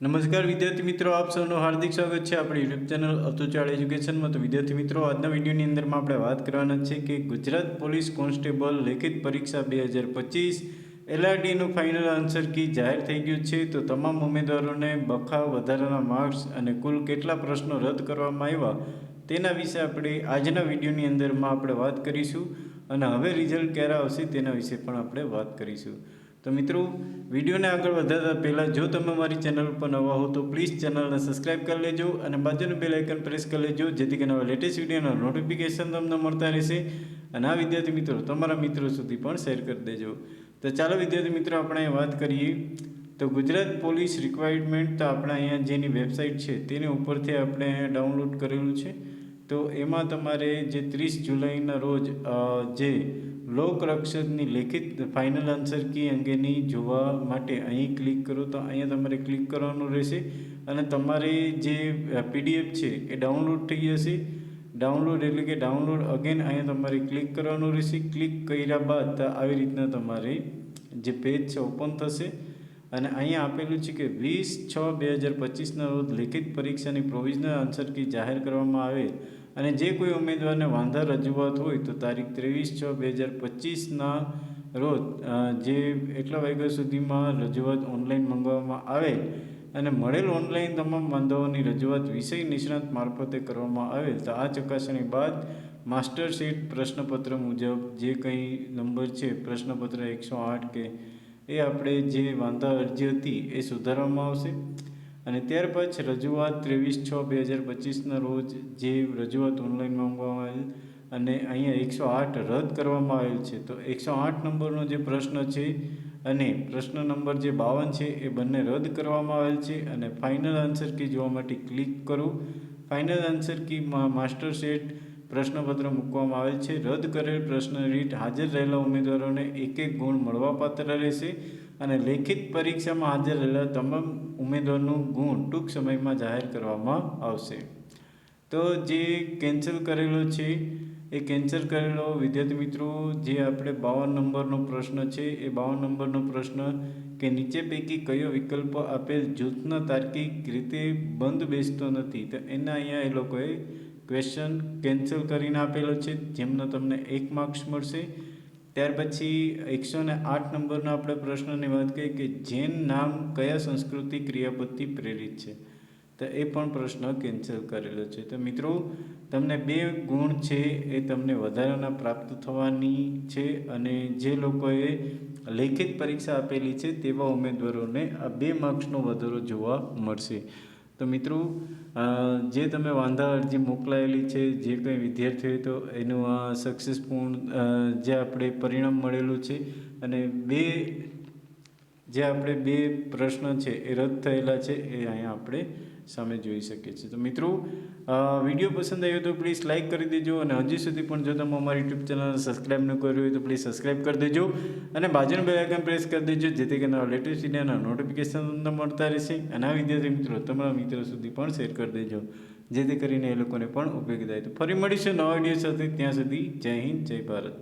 નમસ્કાર વિદ્યાર્થી મિત્રો, આપ સૌનું હાર્દિક સ્વાગત છે આપણી યુટ્યુબ ચેનલ અતુચાળ એજ્યુકેશનમાં. તો વિદ્યાર્થી મિત્રો, આજના વિડીયોની અંદરમાં આપણે વાત કરવાના છે કે ગુજરાત પોલીસ કોન્સ્ટેબલ લેખિત પરીક્ષા 2025 એલઆરડીનું ફાઇનલ આન્સર કી જાહેર થઈ ગયું છે. તો તમામ ઉમેદવારોને બખા વધારાના માર્ક્સ અને કુલ કેટલા પ્રશ્નો રદ કરવામાં આવ્યા તેના વિશે આપણે આજના વિડીયોની અંદરમાં આપણે વાત કરીશું. અને હવે રિઝલ્ટ ક્યારે આવશે તેના વિશે પણ આપણે વાત કરીશું. તો મિત્રો, વિડીયોને આગળ વધારતા પહેલાં જો તમે મારી ચેનલ પર નવા હો તો પ્લીઝ ચેનલને સબસ્ક્રાઈબ કરી લેજો અને બાજુનું બેલ આઇકન પ્રેસ કરી લેજો, જેથી કરીને નવા લેટેસ્ટ વિડીયોના નોટિફિકેશન તમને મળતા રહેશે. અને આ વિદ્યાર્થી મિત્રો તમારા મિત્રો સુધી પણ શેર કરી દેજો. તો ચાલો વિદ્યાર્થી મિત્રો, આપણે વાત કરીએ. તો ગુજરાત પોલીસ રિક્વાયરમેન્ટ, તો આપણે અહીંયા જેની વેબસાઇટ છે તેની ઉપરથી આપણે અહીંયા ડાઉનલોડ કરેલું છે. તો એમાં તમારે જે 30 જુલાઈના રોજ જે લોકરક્ષકની લેખિત ફાઇનલ આન્સર કી અંગેની જોવા માટે અહીં ક્લિક કરો. તો અહીંયા તમારે ક્લિક કરવાનું રહેશે અને તમારે જે પીડીએફ છે એ ડાઉનલોડ થઈ જશે. ડાઉનલોડ એટલે કે ડાઉનલોડ અગેન અહીંયા તમારે ક્લિક કરવાનું રહેશે. ક્લિક કર્યા બાદ આવી રીતના તમારે જે પેજ છે ઓપન થશે અને અહીંયા આપેલું છે કે 20/6/2025ના રોજ લેખિત પરીક્ષાની પ્રોવિઝનલ આન્સર કી જાહેર કરવામાં આવે અને જે કોઈ ઉમેદવારને વાંધા રજૂઆત હોય તો તારીખ 23/6/2025ના રોજ જે એટલા વાગ્યા સુધીમાં રજૂઆત ઓનલાઈન મંગાવવામાં આવે અને મળેલ ઓનલાઈન તમામ વાંધાઓની રજૂઆત વિષય નિષ્ણાત મારફતે કરવામાં આવેલ. તો આ ચકાસણી બાદ માસ્ટર શીટ પ્રશ્નપત્ર મુજબ જે કંઈ નંબર છે પ્રશ્નપત્ર 108 કે એ આપણે જે વાંધા અરજી હતી એ સુધારવામાં આવશે. અને ત્યાર પછી રજૂઆત 23/6/2025ના રોજ જે રજૂઆત ઓનલાઈન માંગવામાં આવેલ અને અહીંયા 108 રદ કરવામાં આવેલ છે. તો 108 નંબરનો જે પ્રશ્ન છે અને પ્રશ્ન નંબર જે 52 છે એ બંને રદ કરવામાં આવેલ છે. અને ફાઇનલ આન્સર કી જોવા માટે ક્લિક કરો. ફાઇનલ આન્સર કીમાં માસ્ટર સેટ પ્રશ્નપત્ર મૂકવામાં આવેલ છે. રદ કરેલ પ્રશ્ન રીત હાજર રહેલા ઉમેદવારોને 1 ગુણ મળવાપાત્ર રહેશે અને લેખિત પરીક્ષામાં હાજર રહેલા તમામ ઉમેદવારનું ગુણ ટૂંક સમયમાં જાહેર કરવામાં આવશે. તો જે કેન્સલ કરેલો છે એ કેન્સલ કરેલો વિદ્યાર્થી મિત્રો, જે આપણે 52 નંબરનો પ્રશ્ન છે એ 52 નંબરનો પ્રશ્ન કે નીચે પૈકી કયો વિકલ્પ આપેલ જૂથના તાર્કિક રીતે બંધ બેસતો નથી, તો એના અહીંયા એ લોકોએ ક્વેશ્ચન કેન્સલ કરીને આપેલો છે, જેમનો તમને 1 માર્ક્સ મળશે. ત્યાર પછી 108 નંબરના આપણે પ્રશ્નની વાત કરીએ કે જૈન નામ કયા સંસ્કૃતિ ક્રિયાપદથી પ્રેરિત છે, તો એ પણ પ્રશ્ન કેન્સલ કરેલો છે. તો મિત્રો, તમને 2 ગુણ છે એ તમને વધારાના પ્રાપ્ત થવાની છે અને જે લોકોએ લેખિત પરીક્ષા આપેલી છે તેવા ઉમેદવારોને આ 2 માર્ક્સનો વધારો જોવા મળશે. તો મિત્રો, જે તમે વાંધા અરજી મોકલાયેલી છે જે કંઈ વિદ્યાર્થીઓએ, તો એનું આ સક્સેસફુલ જે આપણે પરિણામ મળેલું છે અને જે આપણે 2 પ્રશ્ન છે એ રદ થયેલા છે એ અહીંયા આપણે સામે જોઈ શકીએ છીએ. તો મિત્રો, વિડીયો પસંદ આવ્યો તો પ્લીઝ લાઇક કરી દેજો અને હજી સુધી પણ જો તમે અમારી યુટ્યુબ ચેનલ સબસ્ક્રાઈબ ન કર્યું હોય તો પ્લીઝ સબસ્ક્રાઈબ કરી દેજો અને બાજુનું બેલ આઇકન પ્રેસ કરી દેજો, જેથી કરીને લેટેસ્ટ વિડીયોના નોટિફિકેશન તમને મળતા રહેશે. અને આ વિદ્યાર્થી મિત્રો તમારા મિત્રો સુધી પણ શેર કરી દેજો, જેથી કરીને એ લોકોને પણ ઉપયોગી થાય. તો ફરી મળીશું નવા વિડીયો સાથે. ત્યાં સુધી જય હિન્દ, જય ભારત.